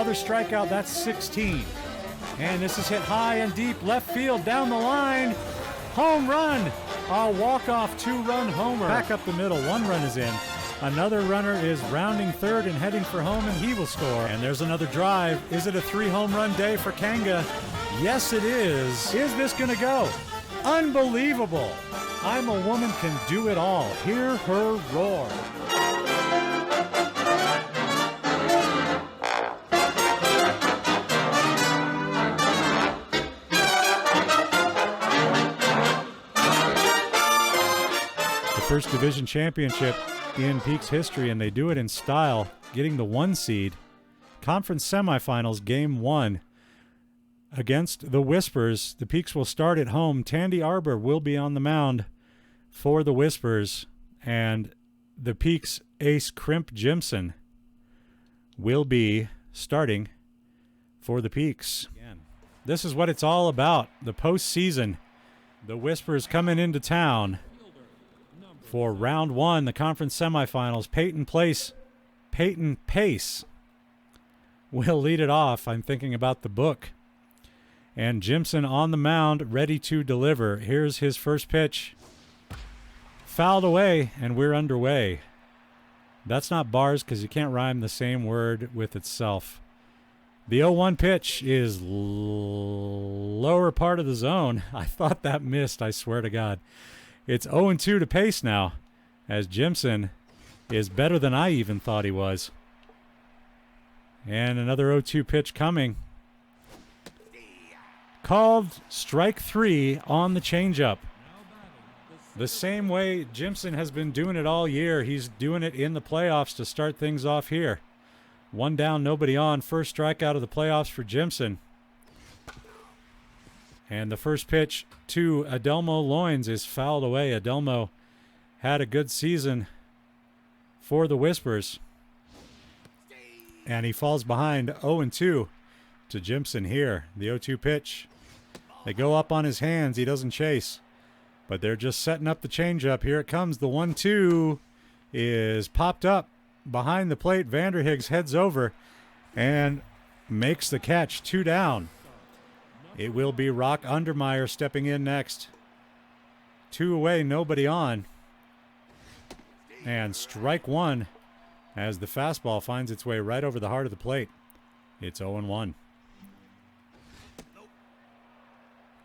Another strikeout, that's 16. And this is hit high and deep, left field, down the line. Home run! A walk-off two-run homer. Back up the middle, 1 run is in. Another runner is rounding third and heading for home, and he will score. And there's another drive. Is it a 3-home run day for Kanga? Yes, it is. Is this going to go? Unbelievable. I'm a Woman Can Do It All. Hear her roar. First division championship in Peaks history, and they do it in style, getting the 1 seed. Conference semifinals, game 1 against the Whispers. The Peaks will start at home. Tandy Arbor will be on the mound for the Whispers, and the Peaks ace Crimp Jimson will be starting for the Peaks. This is what it's all about, the postseason. The Whispers coming into town for round 1, the conference semifinals. Peyton Pace will lead it off. I'm thinking about the book. And Jimson on the mound, ready to deliver. Here's his first pitch. Fouled away, and we're underway. That's not bars because you can't rhyme the same word with itself. The 0-1 pitch is lower part of the zone. I thought that missed, I swear to God. It's 0-2 to Pace now, as Jimson is better than I even thought he was. And another 0-2 pitch coming. Called strike 3 on the changeup. The same way Jimson has been doing it all year. He's doing it in the playoffs to start things off here. 1 down, nobody on. First strikeout of the playoffs for Jimson. And the first pitch to Adelmo Loins is fouled away. Adelmo had a good season for the Whispers. And he falls behind 0-2 to Jimson here. The 0-2 pitch. They go up on his hands. He doesn't chase. But they're just setting up the changeup. Here it comes. The 1-2 is popped up behind the plate. Vanderhiggs heads over and makes the catch. 2 down. It will be Rock Undermeyer stepping in next. 2 away, nobody on. And strike 1 as the fastball finds its way right over the heart of the plate. It's 0-1.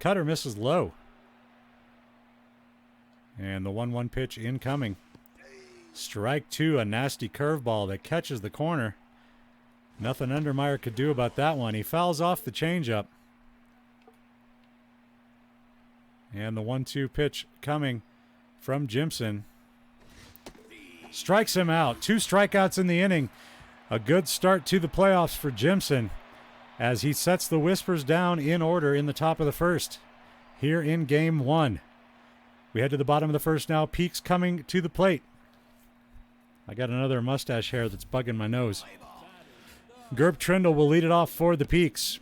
Cutter misses low. And the 1-1 pitch incoming. Strike 2, a nasty curveball that catches the corner. Nothing Undermeyer could do about that one. He fouls off the changeup. And the 1-2 pitch coming from Jimson. Strikes him out. 2 strikeouts in the inning. A good start to the playoffs for Jimson as he sets the Whispers down in order in the top of the first here in game 1. We head to the bottom of the first now. Peaks coming to the plate. I got another mustache hair that's bugging my nose. Gerb Trindle will lead it off for the Peaks,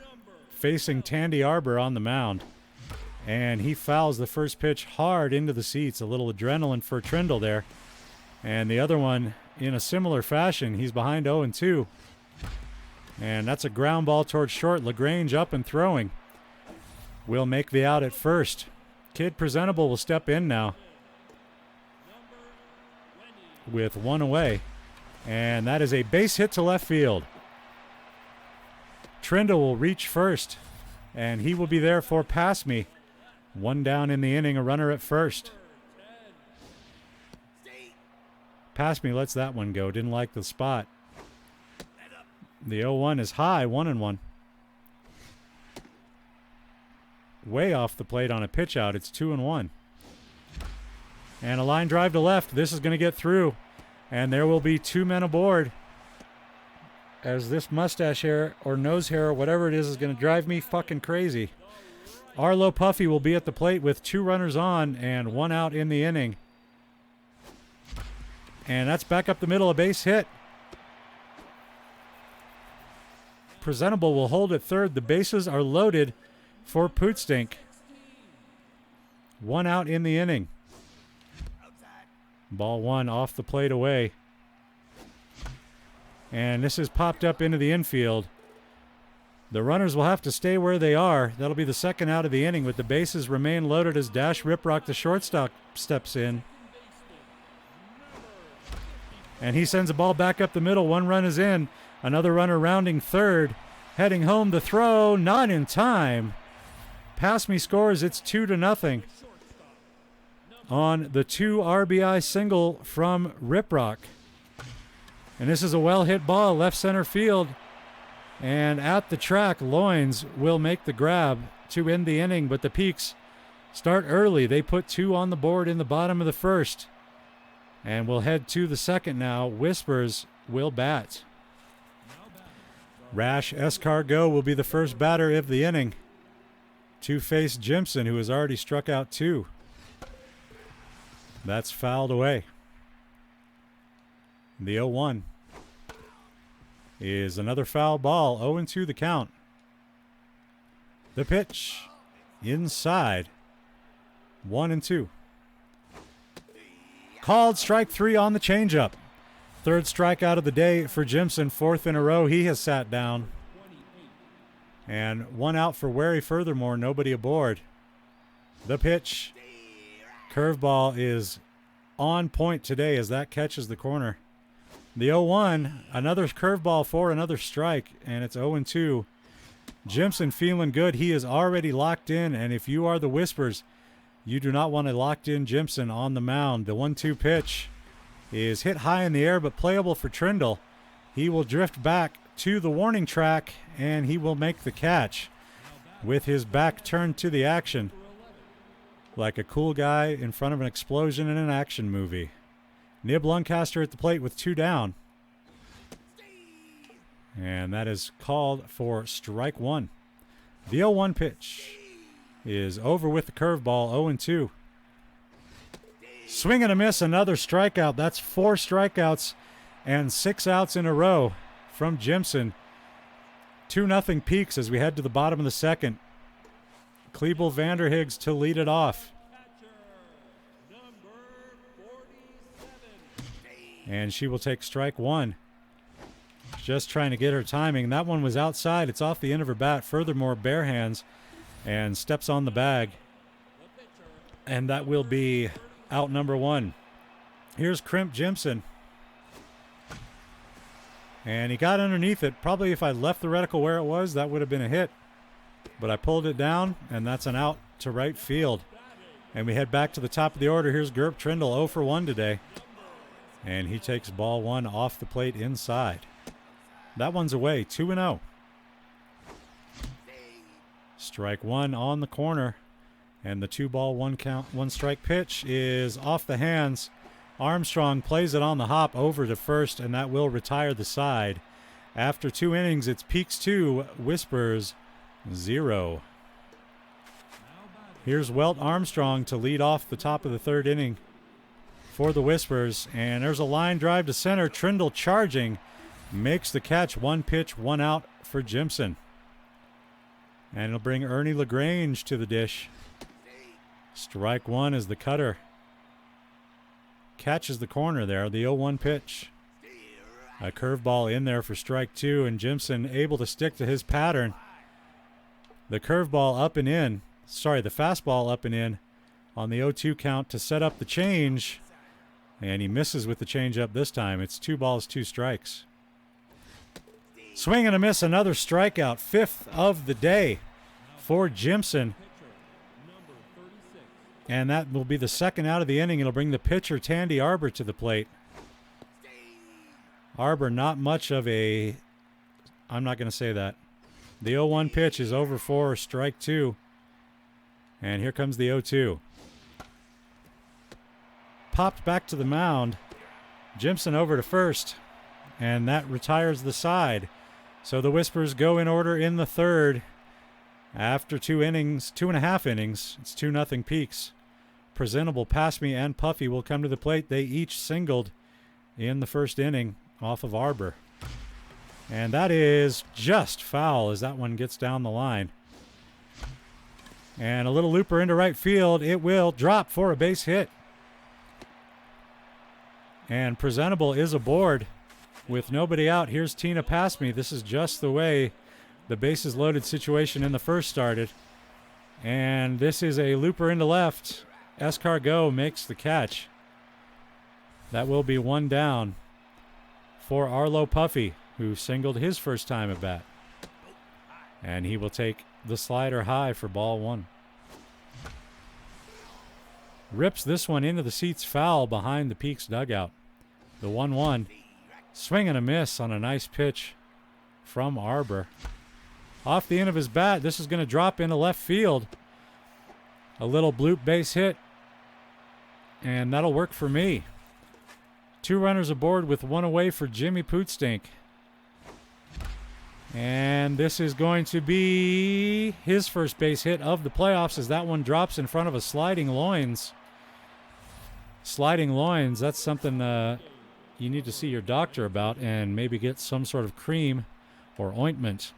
facing Tandy Arbor on the mound. And he fouls the first pitch hard into the seats. A little adrenaline for Trindle there. And the other one in a similar fashion. He's behind 0-2. And that's a ground ball towards short. LaGrange up and throwing. Will make the out at first. Kid Presentable will step in now with 1 away. And that is a base hit to left field. Trindle will reach first. And he will be there for Pass Me. 1 down in the inning, a runner at first. Pass Me lets that one go. Didn't like the spot. The 0-1 is high, 1-1. Way off the plate on a pitch out. It's 2-1. And a line drive to left. This is going to get through. And there will be 2 men aboard. As this mustache hair or nose hair or whatever it is going to drive me fucking crazy. Arlo Puffy will be at the plate with 2 runners on and 1 out in the inning. And that's back up the middle, a base hit. Presentable will hold at third. The bases are loaded for Pootstink. 1 out in the inning. Ball 1 off the plate away. And this is popped up into the infield. The runners will have to stay where they are. That'll be the second out of the inning with the bases remain loaded as Dash Riprock, the shortstop, steps in. And he sends a ball back up the middle. One run is in. Another runner rounding third. Heading home, the throw, not in time. Pass Me scores, it's 2-0 on the 2 RBI single from Riprock. And this is a well-hit ball, left center field. And at the track, Loins will make the grab to end the inning, but the Peaks start early. They put 2 on the board in the bottom of the first. And we'll head to the second now. Whispers will bat. Rash Escargot will be the first batter of the inning to face Jimson, who has already struck out 2. That's fouled away. The 0-1 is another foul ball. 0-2 the count. The pitch inside. 1-2. Called strike 3 on the changeup. Third strikeout of the day for Jimson. 4th in a row. He has sat down. And 1 out for Wary. Furthermore, nobody aboard. The pitch. Curveball is on point today as that catches the corner. The 0-1, another curveball for another strike, and it's 0-2. Jimson feeling good. He is already locked in, and if you are the Whispers, you do not want a locked-in Jimson on the mound. The 1-2 pitch is hit high in the air, but playable for Trindle. He will drift back to the warning track, and he will make the catch with his back turned to the action like a cool guy in front of an explosion in an action movie. Nib Luncaster at the plate with 2 down. And that is called for strike 1. The 0-1 pitch is over with the curveball. 0-2. Swing and a miss, another strikeout. That's 4 strikeouts and 6 outs in a row from Jimson. 2-0 Peaks as we head to the bottom of the second. Klebel Vanderhiggs to lead it off. And she will take strike 1. Just trying to get her timing. That one was outside. It's off the end of her bat. Furthermore, bare hands and steps on the bag. And that will be out number 1. Here's Crimp Jimson. And he got underneath it. Probably if I left the reticle where it was, that would have been a hit. But I pulled it down, and that's an out to right field. And we head back to the top of the order. Here's Gerp Trindle, 0 for 1 today. And he takes ball 1 off the plate inside. That one's away, 2-0. Strike 1 on the corner. And the 2-ball, 1 count, 1 strike pitch is off the hands. Armstrong plays it on the hop over to first, and that will retire the side. After 2 innings, it's Peaks 2, Whispers 0. Here's Welt Armstrong to lead off the top of the 3rd inning for the Whispers. And there's a line drive to center. Trindle charging. Makes the catch. 1 pitch, 1 out for Jimson. And it'll bring Ernie LaGrange to the dish. Strike 1 is the cutter. Catches the corner there. The 0-1 pitch. A curveball in there for strike 2. And Jimson able to stick to his pattern. The curveball up and in. Sorry, the fastball up and in on the 0-2 count to set up the change. And he misses with the changeup this time. It's 2 balls, 2 strikes. Swing and a miss, another strikeout. 5th of the day for Jimson. And that will be the 2nd out of the inning. It'll bring the pitcher, Tandy Arbor, to the plate. Arbor, not much of a... I'm not going to say that. The 0-1 pitch is over for strike 2. And here comes the 0-2. Popped back to the mound. Jimson over to first. And that retires the side. So the Whispers go in order in the 3rd. After 2 innings, 2.5 innings, it's 2-0 Peaks. Presentable, Pass Me, and Puffy will come to the plate. They each singled in the 1st inning off of Arbor. And that is just foul as that one gets down the line. And a little looper into right field. It will drop for a base hit. And Presentable is aboard with nobody out. Here's Tina Pass Me. This is just the way the bases loaded situation in the first started. And this is a looper into left. Escargot makes the catch. That will be one down for Arlo Puffy, who singled his first time at bat. And he will take the slider high for ball one. Rips this one into the seats foul behind the Peaks dugout. The 1-1. Swing and a miss on a nice pitch from Arbor. Off the end of his bat, this is going to drop into left field. A little bloop base hit. And that'll work for me. 2 runners aboard with 1 away for Jimmy Pootstink. And this is going to be his first base hit of the playoffs as that one drops in front of a sliding loins. Sliding loins, that's something you need to see your doctor about and maybe get some sort of cream or ointment.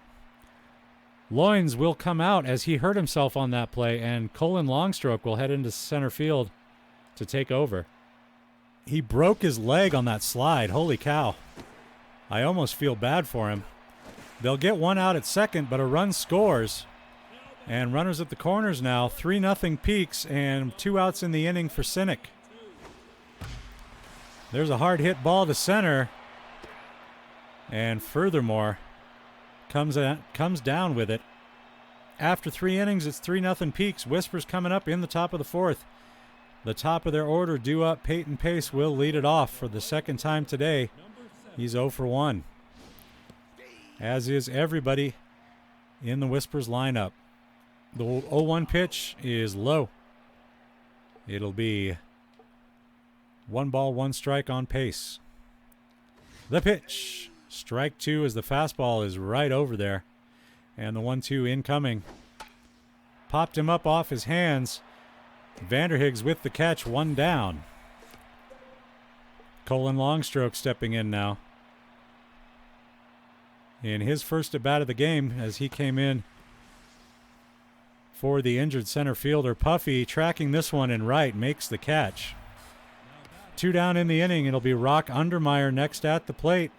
Loins will come out as he hurt himself on that play, and Colin Longstroke will head into center field to take over. He broke his leg on that slide. Holy cow. I almost feel bad for him. They'll get 1 out at second, but a run scores. And runners at the corners now. 3-0 Peaks and 2 outs in the inning for Cynic. There's a hard hit ball to center. And furthermore, comes down with it. After 3 innings, it's 3-0 Peaks. Whispers coming up in the top of the 4th. The top of their order due up. Peyton Pace will lead it off for the second time today. He's 0 for 1. As is everybody in the Whispers lineup. The 0-1 pitch is low. It'll be 1 ball, 1 strike on Pace. The pitch. Strike 2 as the fastball is right over there. And the 1-2 incoming. Popped him up off his hands. Vanderhiggs with the catch, 1 down. Colin Longstroke stepping in now. In his first at bat of the game as he came in for the injured center fielder. Puffy tracking this one in right, makes the catch. 2 down in the inning. It'll be Rock Undermeyer next at the plate.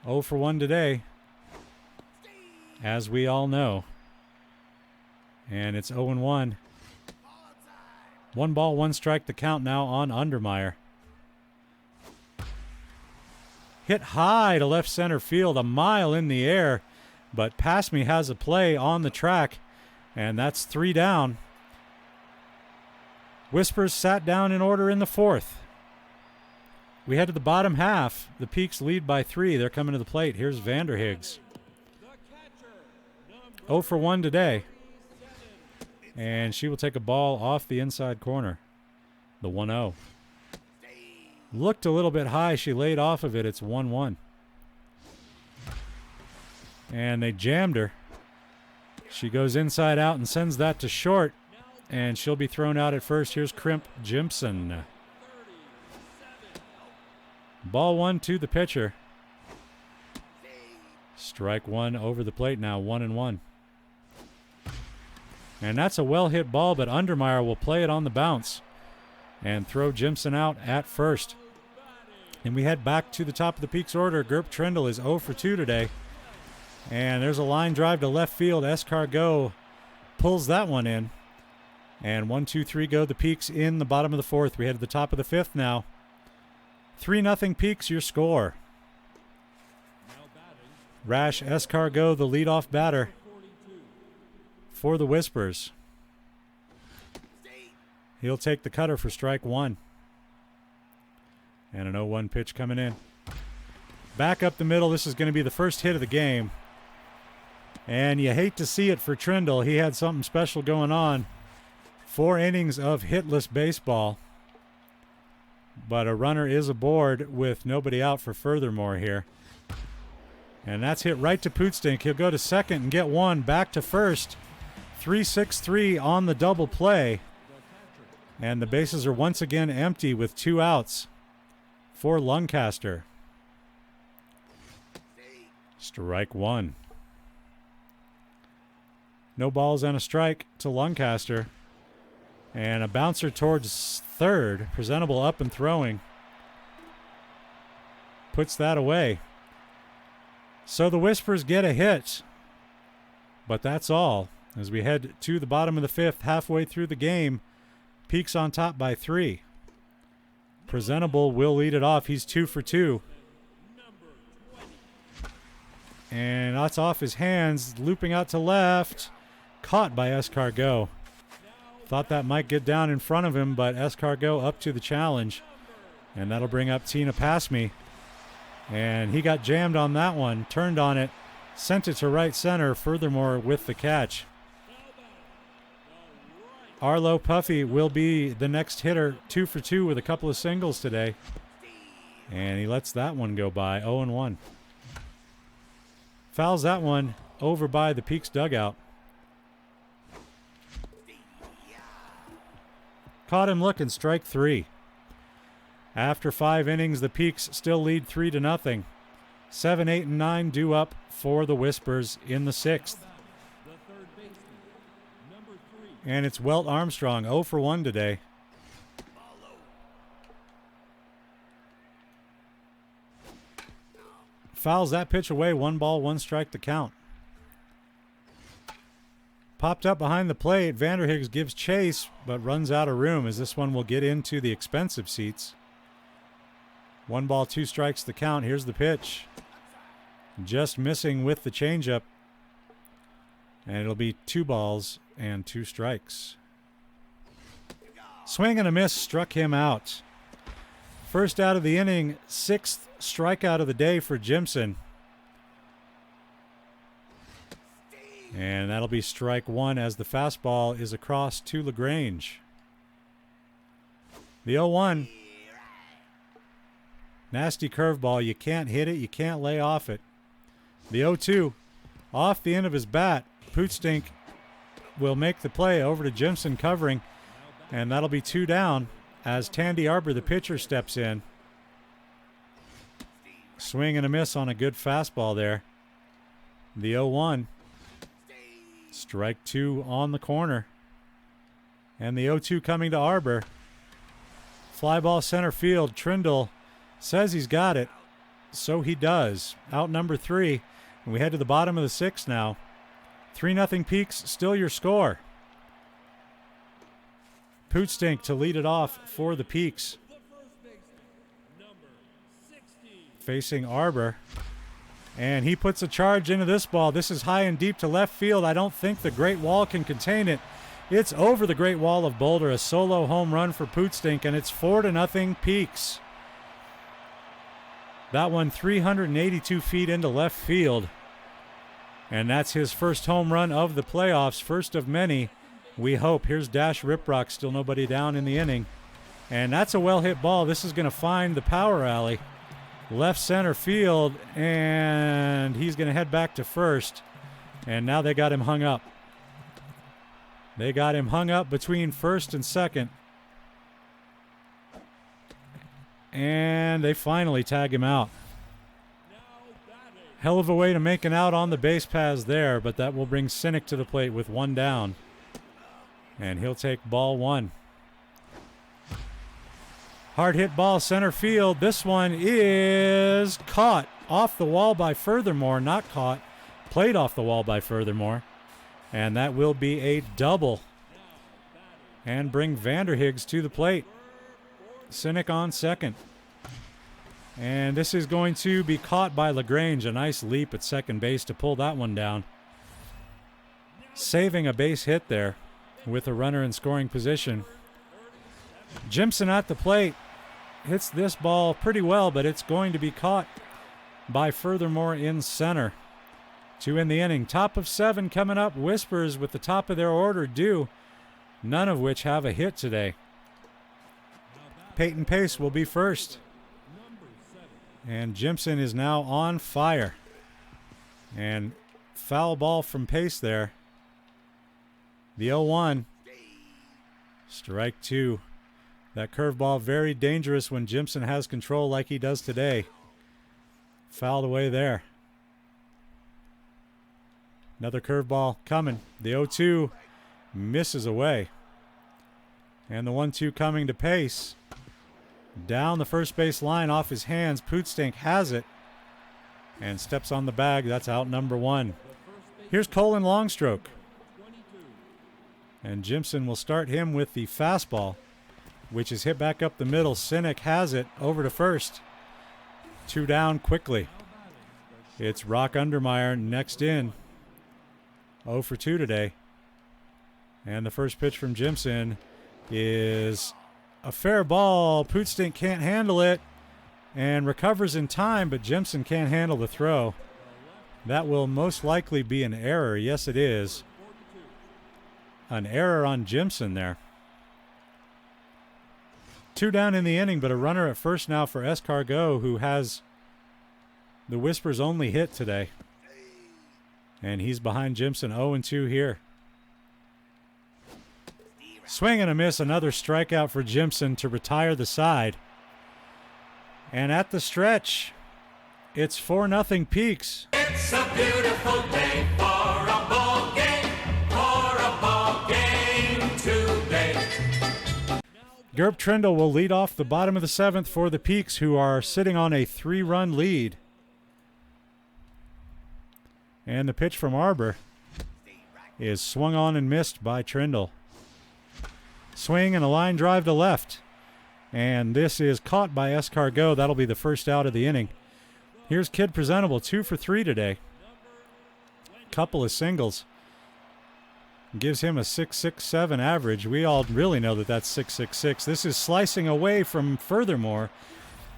0 for 1 today, as we all know. And it's 0-1. 1 ball, 1 strike the count now on Undermeyer. Hit high to left center field, a mile in the air, but Pass Me has a play on the track, and that's 3 down. Whispers sat down in order in the 4th. We head to the bottom half. The Peaks lead by 3. They're coming to the plate. Here's Vanderhiggs. 0 for 1 today. And she will take a ball off the inside corner. The 1-0. Looked a little bit high. She laid off of it. It's 1-1. And they jammed her. She goes inside out and sends that to short. And she'll be thrown out at first. Here's Crimp Jimpson. Ball 1 to the pitcher. Strike 1 over the plate now. 1-1. And that's a well-hit ball, but Undermeyer will play it on the bounce and throw Jimpson out at first. And we head back to the top of the Peaks order. Gerp Trindle is 0 for 2 today. And there's a line drive to left field. Escargot pulls that one in. And 1-2-3 go the Peaks in the bottom of the 4th. We head to the top of the 5th now. 3-0 Peaks, your score. Rash Escargot, the leadoff batter for the Whispers. He'll take the cutter for strike 1. And an 0-1 pitch coming in. Back up the middle. This is going to be the first hit of the game. And you hate to see it for Trindle. He had something special going on. 4 innings of hitless baseball. But a runner is aboard with nobody out for furthermore here. And that's hit right to Pootstink. He'll go to second and get 1. Back to first. 3-6-3 on the double play. And the bases are once again empty with 2 outs for Lancaster. Strike 1. No balls and a strike to Lancaster. And a bouncer towards third. Presentable up and throwing. Puts that away. So the Whispers get a hit. But that's all. As we head to the bottom of the fifth, halfway through the game, Peaks on top by 3. Presentable will lead it off. He's 2 for 2. And that's off his hands, looping out to left. Caught by Escargot. Thought that might get down in front of him, but Escargot up to the challenge. And that'll bring up Tina Passme. And he got jammed on that one, turned on it, sent it to right center, furthermore with the catch. Arlo Puffy will be the next hitter, 2 for 2 with a couple of singles today. And he lets that one go by, 0-1. Fouls that one over by the Peaks dugout. Caught him looking, strike 3. After 5 innings, the Peaks still lead 3-0. 7, 8, and 9 due up for the Whispers in the 6th. And it's Welt Armstrong, 0 for 1 today. Fouls that pitch away, 1 ball, 1 strike to count. Popped up behind the plate, Vanderhiggs gives chase, but runs out of room as this one will get into the expensive seats. 1 ball, 2 strikes to count. Here's the pitch. Just missing with the changeup. And it'll be 2 balls and 2 strikes. Swing and a miss struck him out. First out of the inning, 6th strikeout of the day for Jimson. And that'll be strike 1 as the fastball is across to LaGrange. The 0-1. Nasty curveball. You can't hit it. You can't lay off it. The 0-2. Off the end of his bat. Pootstink will make the play over to Jimson covering. And that'll be 2 down as Tandy Arbor, the pitcher, steps in. Swing and a miss on a good fastball there. The 0-1. Strike 2 on the corner. And the 0-2 coming to Arbor. Fly ball center field. Trindle says he's got it. So he does. Out number 3. And we head to the bottom of the 6th now. 3-0 Peaks, still your score. Pootstink to lead it off for the Peaks. Facing Arbor. And he puts a charge into this ball. This is high and deep to left field. I don't think the Great Wall can contain it. It's over the Great Wall of Boulder. A solo home run for Pootstink, and it's 4-0 Peaks. That one 382 feet into left field. And that's his first home run of the playoffs, first of many, we hope. Here's Dash Riprock, still nobody down in the inning. And that's a well-hit ball. This is going to find the power alley. Left center field, and he's going to head back to first. And now they got him hung up. They got him hung up between first and second. And they finally tag him out. Hell of a way to make an out on the base paths there, but that will bring Cynic to the plate with 1 down. And he'll take ball 1. Hard hit ball center field. This one is caught off the wall by Furthermore. Not caught. Played off the wall by Furthermore. And that will be a double. And bring Vanderhiggs to the plate. Cynic on second. And this is going to be caught by LaGrange. A nice leap at second base to pull that one down. Saving a base hit there with a runner in scoring position. Jimson at the plate. Hits this ball pretty well, but it's going to be caught by Furthermore in center. 2 in the inning. Top of 7 coming up. Whispers with the top of their order due. None of which have a hit today. Peyton Pace will be first. And Jimson is now on fire. And foul ball from Pace there. The 0-1. Strike 2. That curveball very dangerous when Jimson has control like he does today. Fouled away there. Another curveball coming. The 0-2 misses away. And the 1-2 coming to Pace. Down the first base line off his hands. Pootstink has it. and steps on the bag. That's out number 1. Here's Colin Longstroke. And Jimson will start him with the fastball, which is hit back up the middle. Sinek has it over to first. 2 down quickly. It's Rock Undermeyer next in. 0 for 2 today. And the first pitch from Jimson is a fair ball. Pootstink can't handle it and recovers in time, but Jimson can't handle the throw. That will most likely be an error. Yes, it is. An error on Jimson there. 2 down in the inning, but a runner at first now for Escargot, who has the Whispers' only hit today. And he's behind Jimson, 0-2 here. Swing and a miss, another strikeout for Jimson to retire the side. And at the stretch, it's 4-0 Peaks. It's a beautiful day for a ball game today. Gerb Trindle will lead off the bottom of the 7th for the Peaks, who are sitting on a 3-run lead. And the pitch from Arbor is swung on and missed by Trindle. Swing and a line drive to left. And this is caught by Escargot. That'll be the first out of the inning. Here's Kid Presentable, 2 for 3 today. Couple of singles. Gives him a 6.67 average. We all really know that that's 6.66. This is slicing away from Furthermore,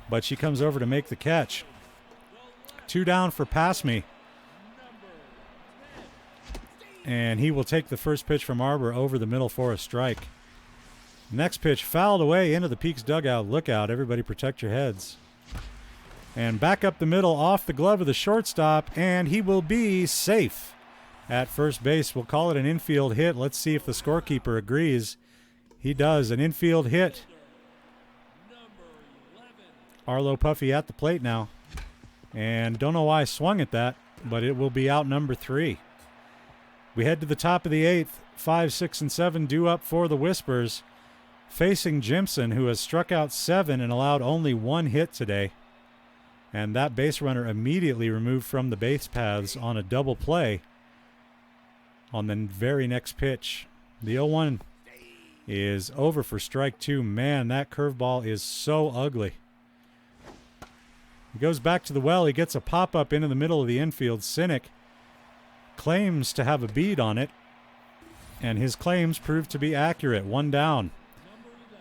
but she comes over to make the catch. 2 down for Pass Me. And he will take the first pitch from Arbor over the middle for a strike. Next pitch fouled away into the Peaks dugout. Look out, everybody protect your heads. And back up the middle off the glove of the shortstop, and he will be safe at first base. We'll call it an infield hit. Let's see if the scorekeeper agrees. He does. An infield hit. Arlo Puffy at the plate now. And don't know why I swung at that, but it will be out number 3. We head to the top of the 8th. 5, 6, and 7 due up for the Whispers, facing Jimson, who has struck out 7 and allowed only 1 hit today. And that base runner immediately removed from the base paths on a double play on the very next pitch. The 0-1 is over for strike 2. Man, that curveball is so ugly. He goes back to the well. He gets a pop-up into the middle of the infield. Sinek claims to have a bead on it, and his claims prove to be accurate. 1 down.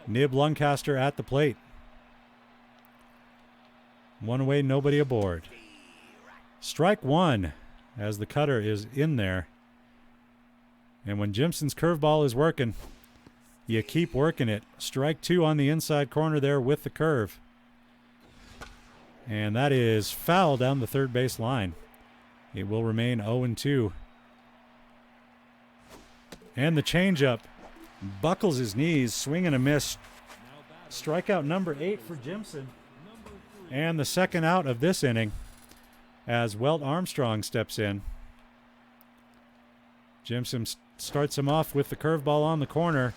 Nib Luncaster at the plate. 1 away, nobody aboard. Strike 1 as the cutter is in there. And when Jimson's curveball is working, you keep working it. Strike 2 on the inside corner there with the curve. And that is foul down the third base line. It will remain 0-2. And the changeup buckles his knees, swing and a miss. Strikeout number 8 for Jimson. And the second out of this inning as Welt Armstrong steps in. Jimson starts him off with the curveball on the corner.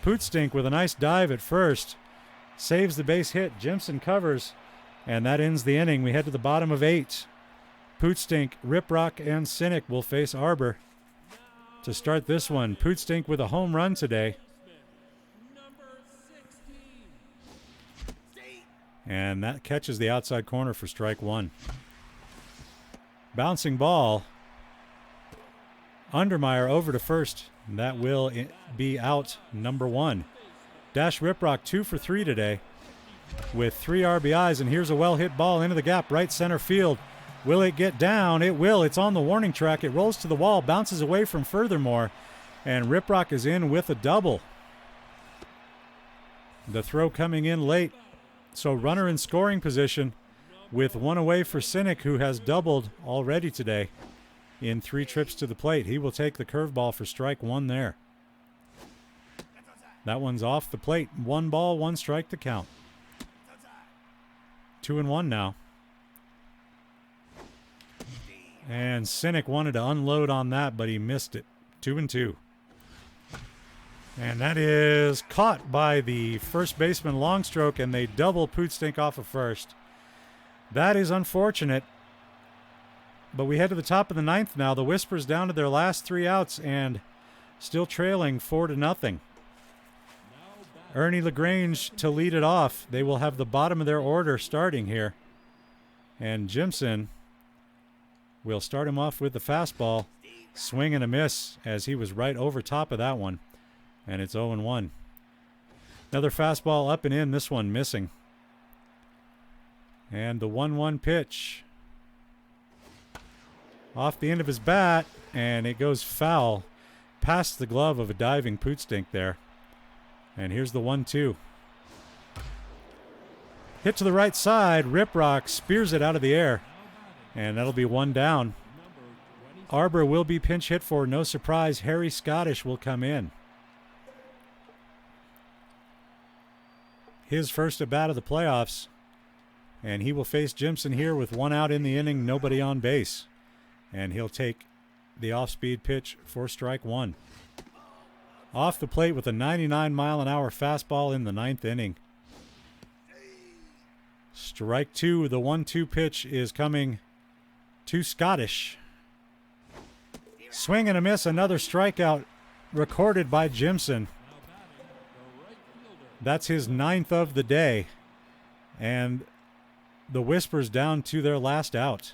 Pootstink with a nice dive at first. Saves the base hit. Jimson covers. And that ends the inning. We head to the bottom of 8. Pootstink, Riprock, and Sinek will face Arbor to start this one. Pootstink with a home run today. And that catches the outside corner for strike 1. Bouncing ball. Undermeyer over to first. And that will be out number 1. Dash Riprock 2 for 3 today with 3 RBIs. And here's a well-hit ball into the gap, right center field. Will it get down? It will. It's on the warning track. It rolls to the wall, bounces away from Furthermore, and Riprock is in with a double. The throw coming in late. So runner in scoring position with 1 away for Sinek, who has doubled already today in 3 trips to the plate. He will take the curveball for strike 1 there. That one's off the plate. 1 ball, 1 strike to count. 2-1 now. And Sinek wanted to unload on that, but he missed it. 2-2. And that is caught by the first baseman Longstroke, and they double Pootstink off of first. That is unfortunate. But we head to the top of the ninth now. The Whispers down to their last 3 outs and still trailing 4-0. Ernie LaGrange to lead it off. They will have the bottom of their order starting here. And Jimson will start him off with the fastball. Swing and a miss as he was right over top of that one. And it's 0-1. Another fastball up and in, this one missing. And the 1-1 pitch. Off the end of his bat, and it goes foul. Past the glove of a diving Pootstink there. And here's the 1-2. Hit to the right side. Riprock spears it out of the air. And that'll be 1 down. Arbor will be pinch hit for. No surprise, Harry Scottish will come in. His first at bat of the playoffs. And he will face Jimson here with 1 out in the inning, nobody on base. And he'll take the off-speed pitch for strike 1. Off the plate with a 99-mile-an-hour fastball in the 9th inning. Strike 2, the 1-2 pitch is coming to Scottish. Swing and a miss, another strikeout recorded by Jimson. That's his 9th of the day. And the Whispers down to their last out.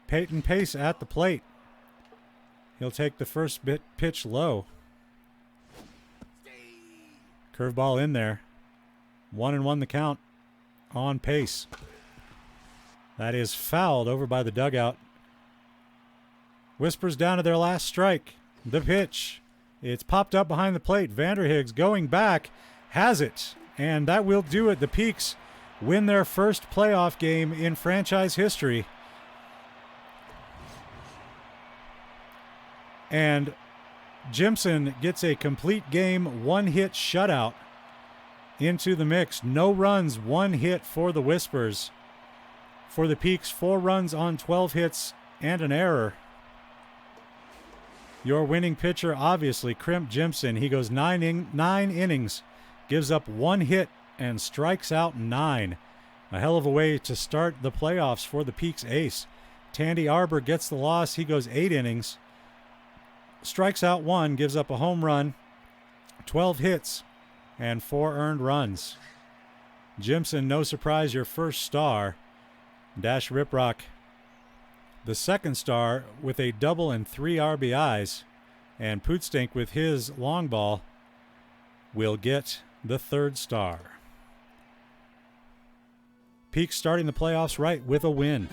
Peyton Pace at the plate. He'll take the first pitch low. Curveball in there. 1-1 the count on Pace. That is fouled over by the dugout. Whispers down to their last strike. The pitch. It's popped up behind the plate. Vanderhiggs going back. Has it. And that will do it. The Peaks win their first playoff game in franchise history. And Jimson gets a complete game, 1-hit shutout into the mix. No runs, 1 hit for the Whispers. For the Peaks, 4 runs on 12 hits and an error. Your winning pitcher, obviously, Crimp Jimson. He goes 9 innings, gives up 1 hit, and strikes out 9. A hell of a way to start the playoffs for the Peaks ace. Tandy Arbor gets the loss. He goes 8 innings. Strikes out 1, gives up a home run, 12 hits, and 4 earned runs. Jimson, no surprise, your first star. Dash Riprock, the second star with a double and 3 RBIs. And Pootstink with his long ball will get the 3rd star. Peaks starting the playoffs right with a win.